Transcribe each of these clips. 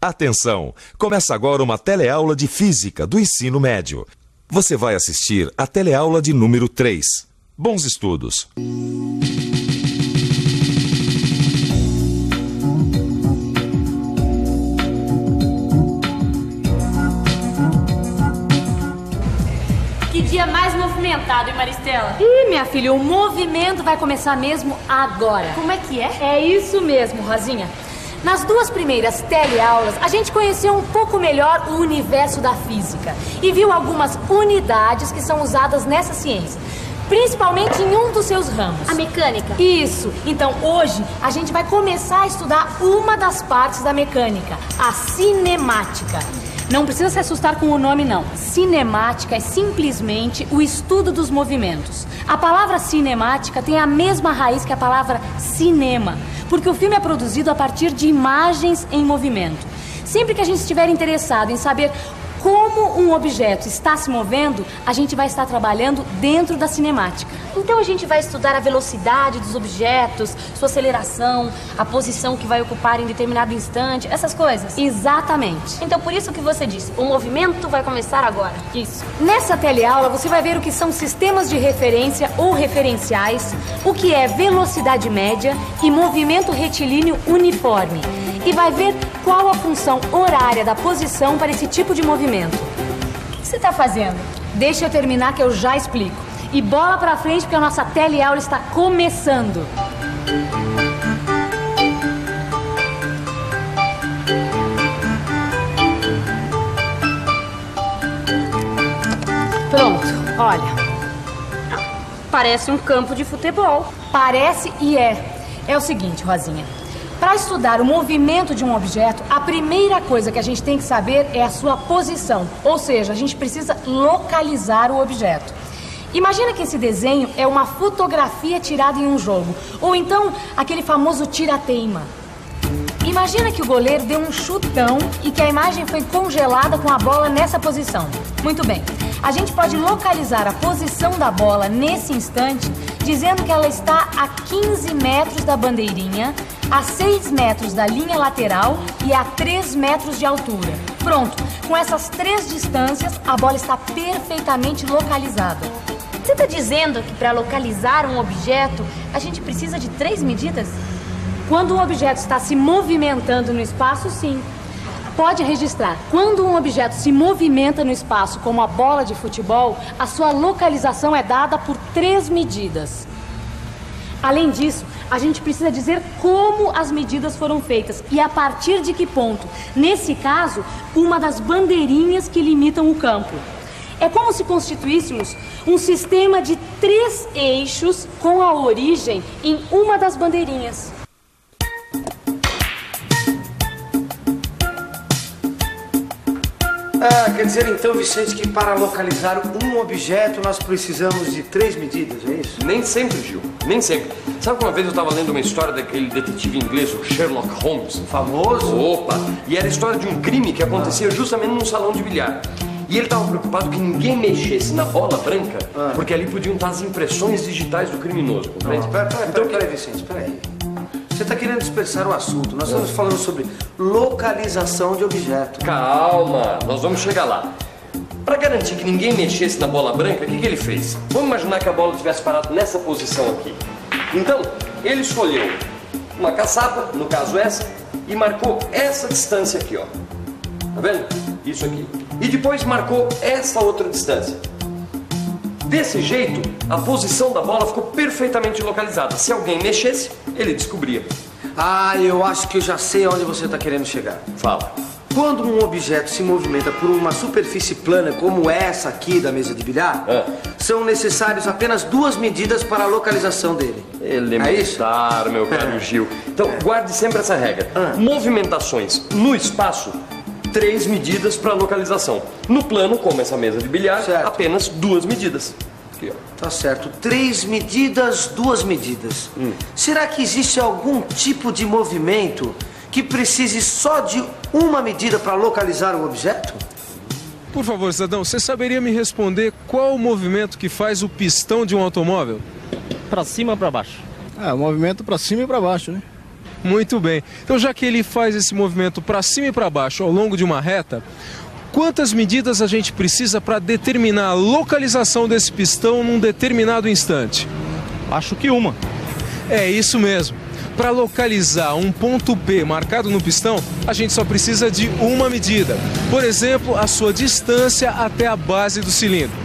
Atenção! Começa agora uma teleaula de Física do ensino médio. Você vai assistir a teleaula de número 3. Bons estudos! Que dia mais movimentado, hein, Maristela? Ih, minha filha, o movimento vai começar mesmo agora. Como é que é? É isso mesmo, Rosinha. Nas duas primeiras teleaulas, a gente conheceu um pouco melhor o universo da física e viu algumas unidades que são usadas nessa ciência, principalmente em um dos seus ramos. A mecânica. Isso. Então, hoje, a gente vai começar a estudar uma das partes da mecânica, a cinemática. Não precisa se assustar com o nome, não. Cinemática é simplesmente o estudo dos movimentos. A palavra cinemática tem a mesma raiz que a palavra cinema, porque o filme é produzido a partir de imagens em movimento. Sempre que a gente estiver interessado em saber como um objeto está se movendo, a gente vai estar trabalhando dentro da cinemática. Então a gente vai estudar a velocidade dos objetos, sua aceleração, a posição que vai ocupar em determinado instante, essas coisas? Exatamente. Então por isso que você disse, o movimento vai começar agora. Isso. Nessa teleaula você vai ver o que são sistemas de referência ou referenciais, o que é velocidade média e movimento retilíneo uniforme. E vai ver qual a função horária da posição para esse tipo de movimento. O que você está fazendo? Deixa eu terminar que eu já explico. E bola pra frente porque a nossa teleaula está começando. Pronto, olha. Parece um campo de futebol. Parece e é. É o seguinte, Rosinha. Para estudar o movimento de um objeto, a primeira coisa que a gente tem que saber é a sua posição. Ou seja, a gente precisa localizar o objeto. Imagina que esse desenho é uma fotografia tirada em um jogo. Ou então, aquele famoso tira-teima. Imagina que o goleiro deu um chutão e que a imagem foi congelada com a bola nessa posição. Muito bem. A gente pode localizar a posição da bola nesse instante dizendo que ela está a 15 metros da bandeirinha, a 6 metros da linha lateral e a 3 metros de altura. Pronto, com essas três distâncias, a bola está perfeitamente localizada. Você está dizendo que para localizar um objeto, a gente precisa de 3 medidas? Quando um objeto está se movimentando no espaço, sim. Pode registrar, quando um objeto se movimenta no espaço, como a bola de futebol, a sua localização é dada por 3 medidas. Além disso, a gente precisa dizer como as medidas foram feitas e a partir de que ponto. Nesse caso, uma das bandeirinhas que limitam o campo. É como se constituíssemos um sistema de 3 eixos com a origem em uma das bandeirinhas. Quer dizer então, Vicente, que para localizar um objeto nós precisamos de 3 medidas, é isso? Nem sempre, Gil, nem sempre. Sabe que uma vez eu estava lendo uma história daquele detetive inglês, o Sherlock Holmes? Famoso? Opa! E era a história de um crime que acontecia justamente num salão de bilhar. E ele estava preocupado que ninguém mexesse na bola branca, porque ali podiam estar as impressões digitais do criminoso, compreende? Peraí, Vicente, peraí. Você está querendo dispersar o assunto. Nós estamos falando sobre localização de objeto. Calma, nós vamos chegar lá. Para garantir que ninguém mexesse na bola branca, o que ele fez? Vamos imaginar que a bola tivesse parado nessa posição aqui. Então, ele escolheu uma caçapa, no caso essa, e marcou essa distância aqui, ó. Tá vendo? Isso aqui. E depois marcou essa outra distância. Desse jeito, a posição da bola ficou perfeitamente localizada. Se alguém mexesse, ele descobria. Eu acho que eu já sei aonde você está querendo chegar. Fala. Quando um objeto se movimenta por uma superfície plana, como essa aqui da mesa de bilhar, são necessárias apenas 2 medidas para a localização dele. Elementar, meu caro Gil. Então, guarde sempre essa regra. Movimentações no espaço, 3 medidas para localização. No plano, como essa mesa de bilhar, apenas 2 medidas. Aqui, ó. Tá certo. 3 medidas, 2 medidas. Será que existe algum tipo de movimento que precise só de uma medida para localizar o objeto? Por favor, cidadão, você saberia me responder qual o movimento que faz o pistão de um automóvel? Para cima ou para baixo? O movimento para cima e para baixo, né? Muito bem. Então, já que ele faz esse movimento para cima e para baixo ao longo de uma reta, quantas medidas a gente precisa para determinar a localização desse pistão num determinado instante? Acho que uma. É isso mesmo. Para localizar um ponto P marcado no pistão, a gente só precisa de uma medida. Por exemplo, a sua distância até a base do cilindro.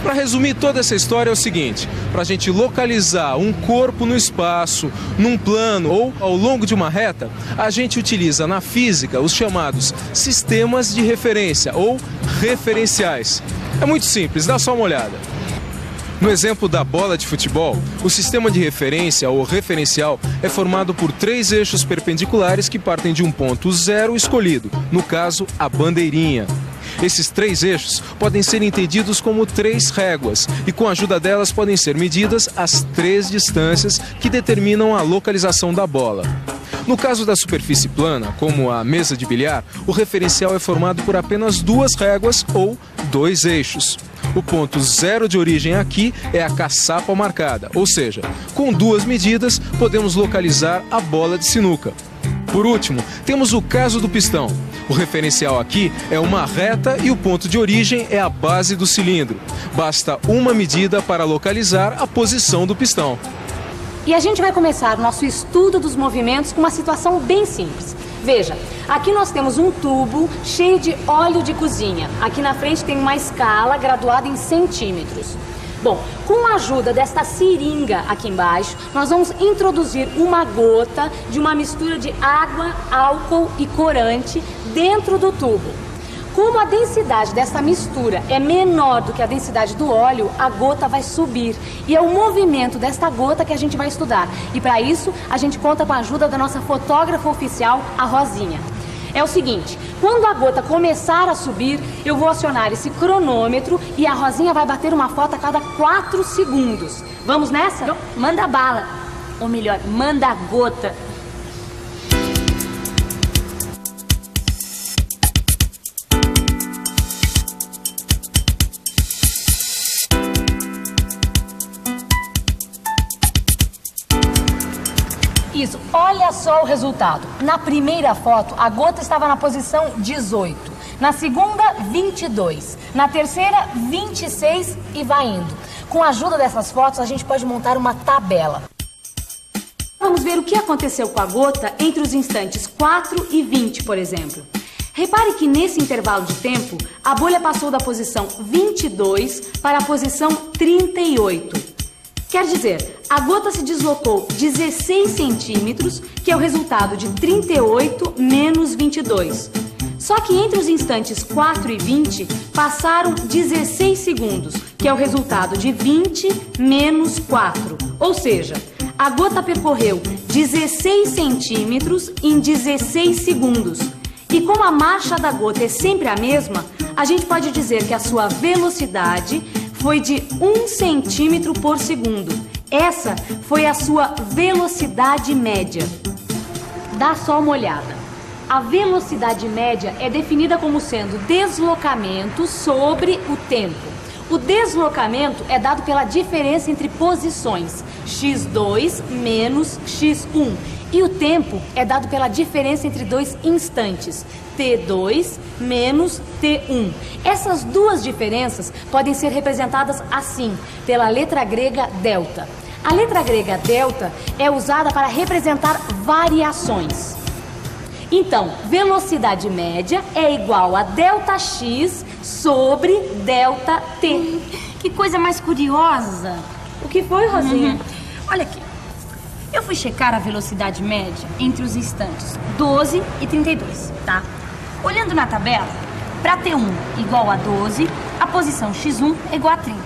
Para resumir toda essa história é o seguinte: para a gente localizar um corpo no espaço, num plano ou ao longo de uma reta, a gente utiliza na física os chamados sistemas de referência ou referenciais. É muito simples, dá só uma olhada. No exemplo da bola de futebol, o sistema de referência ou referencial é formado por 3 eixos perpendiculares que partem de um ponto zero escolhido, no caso, a bandeirinha. Esses 3 eixos podem ser entendidos como 3 réguas e com a ajuda delas podem ser medidas as 3 distâncias que determinam a localização da bola. No caso da superfície plana, como a mesa de bilhar, o referencial é formado por apenas 2 réguas ou 2 eixos. O ponto zero de origem aqui é a caçapa marcada, ou seja, com 2 medidas podemos localizar a bola de sinuca. Por último, temos o caso do pistão. O referencial aqui é uma reta e o ponto de origem é a base do cilindro. Basta uma medida para localizar a posição do pistão. E a gente vai começar o nosso estudo dos movimentos com uma situação bem simples. Veja, aqui nós temos um tubo cheio de óleo de cozinha. Aqui na frente tem uma escala graduada em centímetros. Bom, com a ajuda desta seringa aqui embaixo, nós vamos introduzir uma gota de uma mistura de água, álcool e corante dentro do tubo. Como a densidade dessa mistura é menor do que a densidade do óleo, a gota vai subir. E é o movimento desta gota que a gente vai estudar. E para isso, a gente conta com a ajuda da nossa fotógrafa oficial, a Rosinha. É o seguinte, quando a gota começar a subir, eu vou acionar esse cronômetro e a Rosinha vai bater uma foto a cada 4 segundos. Vamos nessa? Não, manda bala. Ou melhor, manda a gota. Isso, olha só o resultado. Na primeira foto, a gota estava na posição 18. Na segunda, 22. Na terceira, 26 e vai indo. Com a ajuda dessas fotos, a gente pode montar uma tabela. Vamos ver o que aconteceu com a gota entre os instantes 4 e 20, por exemplo. Repare que nesse intervalo de tempo, a bolha passou da posição 22 para a posição 38. Quer dizer, a gota se deslocou 16 centímetros, que é o resultado de 38 menos 22. Só que entre os instantes 4 e 20, passaram 16 segundos, que é o resultado de 20 menos 4. Ou seja, a gota percorreu 16 centímetros em 16 segundos. E como a marcha da gota é sempre a mesma, a gente pode dizer que a sua velocidade foi de 1 centímetro por segundo. Essa foi a sua velocidade média. Dá só uma olhada. A velocidade média é definida como sendo deslocamento sobre o tempo. O deslocamento é dado pela diferença entre posições, x2 menos x1. E o tempo é dado pela diferença entre 2 instantes, T2 menos T1. Essas 2 diferenças podem ser representadas assim, pela letra grega delta. A letra grega delta é usada para representar variações. Então, velocidade média é igual a delta x sobre delta t. Que coisa mais curiosa. O que foi, Rosinha? Olha aqui. Eu fui checar a velocidade média entre os instantes 12 e 32, tá? Olhando na tabela, para T1 igual a 12, a posição x1 é igual a 30.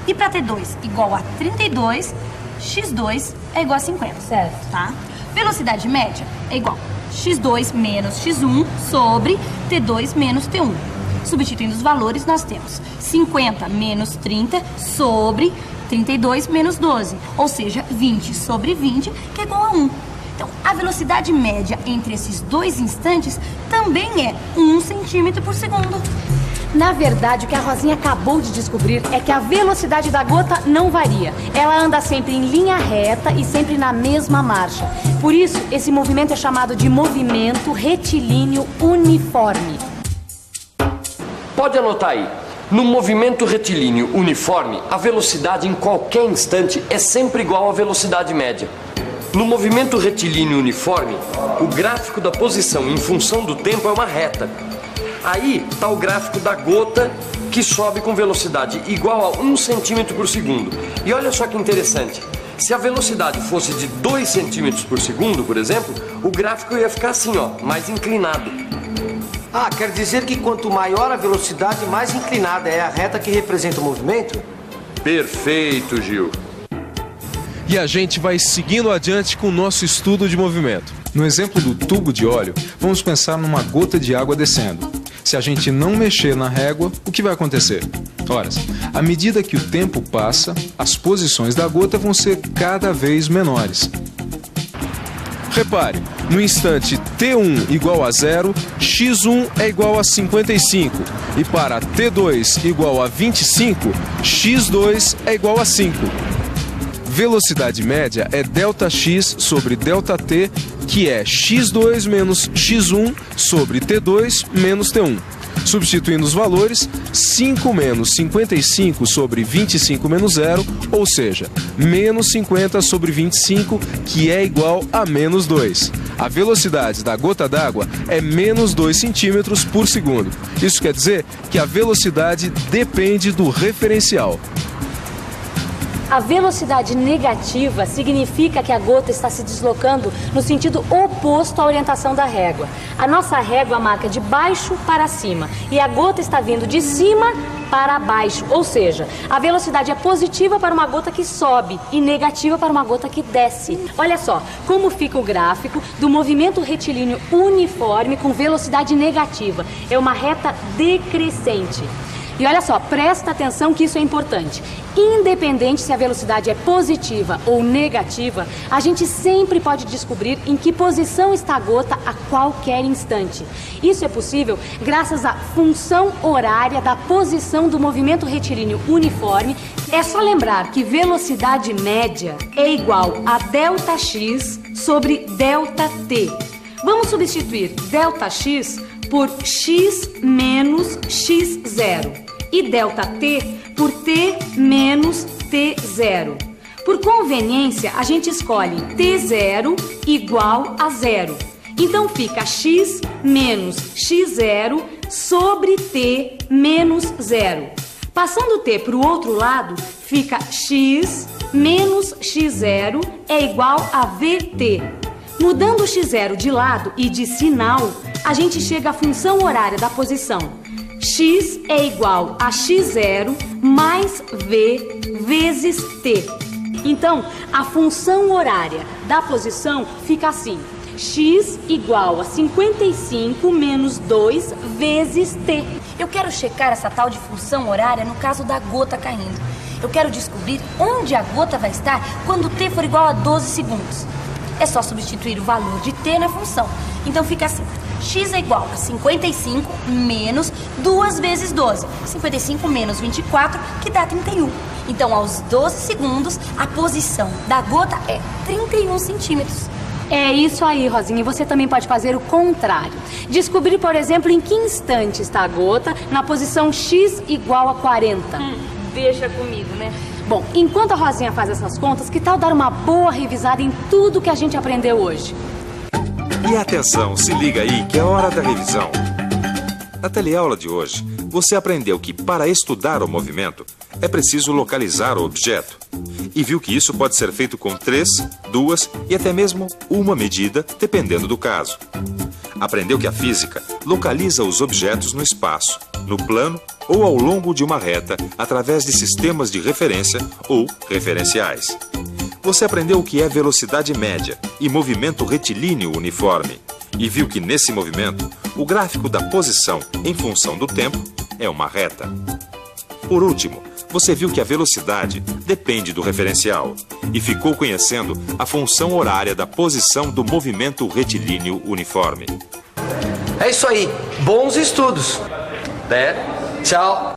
E para T2 igual a 32, x2 é igual a 50. Certo. Tá? Velocidade média é igual a x2 menos x1 sobre T2 menos T1. Substituindo os valores, nós temos 50 menos 30 sobre 32 menos 12, ou seja, 20 sobre 20, que é igual a 1. Então, a velocidade média entre esses 2 instantes também é 1 centímetro por segundo. Na verdade, o que a Rosinha acabou de descobrir é que a velocidade da gota não varia. Ela anda sempre em linha reta e sempre na mesma marcha. Por isso, esse movimento é chamado de movimento retilíneo uniforme. Pode anotar aí. No movimento retilíneo uniforme, a velocidade em qualquer instante é sempre igual à velocidade média. No movimento retilíneo uniforme, o gráfico da posição em função do tempo é uma reta. Aí está o gráfico da gota, que sobe com velocidade igual a 1 centímetro por segundo. E olha só que interessante. Se a velocidade fosse de 2 centímetros por segundo, por exemplo, o gráfico ia ficar assim, ó, mais inclinado. Ah, quer dizer que quanto maior a velocidade, mais inclinada é a reta que representa o movimento? Perfeito, Gil. E a gente vai seguindo adiante com o nosso estudo de movimento. No exemplo do tubo de óleo, vamos pensar numa gota de água descendo. Se a gente não mexer na régua, o que vai acontecer? Ora, à medida que o tempo passa, as posições da gota vão ser cada vez menores. Repare, no instante T1 igual a 0, x1 é igual a 55. E para T2 igual a 25, x2 é igual a 5. Velocidade média é ΔX sobre ΔT, que é x2 menos x1 sobre T2 menos T1. Substituindo os valores, 5 menos 55 sobre 25 menos 0, ou seja, menos 50 sobre 25, que é igual a menos 2. A velocidade da gota d'água é menos 2 centímetros por segundo. Isso quer dizer que a velocidade depende do referencial. A velocidade negativa significa que a gota está se deslocando no sentido oposto à orientação da régua. A nossa régua marca de baixo para cima e a gota está vindo de cima para baixo, ou seja, a velocidade é positiva para uma gota que sobe e negativa para uma gota que desce. Olha só como fica o gráfico do movimento retilíneo uniforme com velocidade negativa. É uma reta decrescente. E olha só, presta atenção que isso é importante. Independente se a velocidade é positiva ou negativa, a gente sempre pode descobrir em que posição está a gota a qualquer instante. Isso é possível graças à função horária da posição do movimento retilíneo uniforme. É só lembrar que velocidade média é igual a ΔX sobre ΔT. Vamos substituir ΔX por x menos x0 e ΔT por t menos t0. Por conveniência, a gente escolhe t0 igual a 0. Então fica x menos x0 sobre t menos 0. Passando o t para o outro lado, fica x menos x0 é igual a vt. Mudando o x0 de lado e de sinal, a gente chega à função horária da posição. X é igual a x0 mais v vezes t. Então, a função horária da posição fica assim. X igual a 55 menos 2 vezes t. Eu quero checar essa tal de função horária no caso da gota caindo. Eu quero descobrir onde a gota vai estar quando t for igual a 12 segundos. É só substituir o valor de t na função. Então fica assim. X é igual a 55 menos 2 vezes 12. 55 menos 24, que dá 31. Então, aos 12 segundos, a posição da gota é 31 centímetros. É isso aí, Rosinha. E você também pode fazer o contrário. Descobrir, por exemplo, em que instante está a gota na posição x igual a 40. Deixa comigo, né? Bom, enquanto a Rosinha faz essas contas, que tal dar uma boa revisada em tudo que a gente aprendeu hoje? E atenção, se liga aí que é hora da revisão. Na teleaula de hoje, você aprendeu que para estudar o movimento é preciso localizar o objeto. E viu que isso pode ser feito com 3, 2 e até mesmo uma medida, dependendo do caso. Aprendeu que a física localiza os objetos no espaço, no plano ou ao longo de uma reta através de sistemas de referência ou referenciais. Você aprendeu o que é velocidade média e movimento retilíneo uniforme e viu que nesse movimento o gráfico da posição em função do tempo é uma reta. Por último, você viu que a velocidade depende do referencial e ficou conhecendo a função horária da posição do movimento retilíneo uniforme. É isso aí. Bons estudos. Tchau.